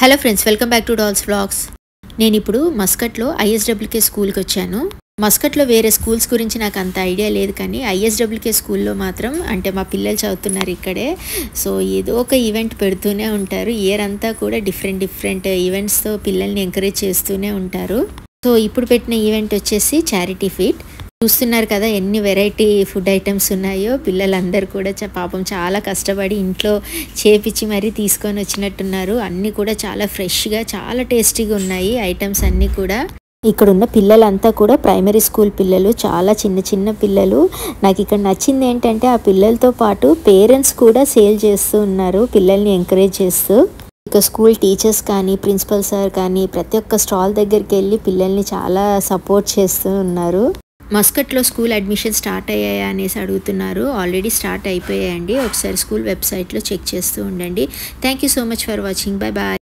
Hello friends, welcome back to dolls vlogs. నేను ఇప్పుడు మస్కట్లో ఐఎస్డబ్ల్యూకే స్కూల్కి వచ్చాను. మస్కట్లో వేరే స్కూల్స్ గురించి నాకు అంత ఐడియా లేదు, కానీ ఐఎస్డబ్ల్యూకే స్కూల్లో మాత్రం అంటే మా పిల్లలు చదువుతున్నారు ఇక్కడే. సో ఏదో ఒక ఈవెంట్ పెడుతూనే ఉంటారు. ఇయర్ అంతా కూడా డిఫరెంట్ ఈవెంట్స్తో పిల్లల్ని ఎంకరేజ్ చేస్తూనే ఉంటారు. సో ఇప్పుడు పెట్టిన ఈవెంట్ వచ్చేసి చారిటీ ఫీట్. చూస్తున్నారు కదా ఎన్ని వెరైటీ ఫుడ్ ఐటమ్స్ ఉన్నాయో. పిల్లలందరూ కూడా పాపం చాలా కష్టపడి ఇంట్లో చేపించి మరీ తీసుకొని వచ్చినట్టున్నారు. అన్నీ కూడా చాలా ఫ్రెష్గా చాలా టేస్టీగా ఉన్నాయి ఐటమ్స్ అన్నీ కూడా. ఇక్కడ ఉన్న పిల్లలంతా కూడా ప్రైమరీ స్కూల్ పిల్లలు, చాలా చిన్న పిల్లలు. నాకు ఇక్కడ నచ్చింది ఏంటంటే ఆ పిల్లలతో పాటు పేరెంట్స్ కూడా సేల్ చేస్తూ ఉన్నారు, పిల్లల్ని ఎంకరేజ్ చేస్తూ. ఇక స్కూల్ టీచర్స్ కానీ ప్రిన్సిపల్ సార్ కానీ ప్రతి ఒక్క స్టాల్ దగ్గరికి వెళ్ళి పిల్లల్ని చాలా సపోర్ట్ చేస్తూ ఉన్నారు. మస్కట్లో స్కూల్ అడ్మిషన్ స్టార్ట్ అయ్యాయా అనేసి అడుగుతున్నారు. ఆల్రెడీ స్టార్ట్ అయిపోయాయండి. ఒకసారి స్కూల్ వెబ్సైట్లో చెక్ చేస్తూ ఉండండి. Thank you so much for watching. Bye bye.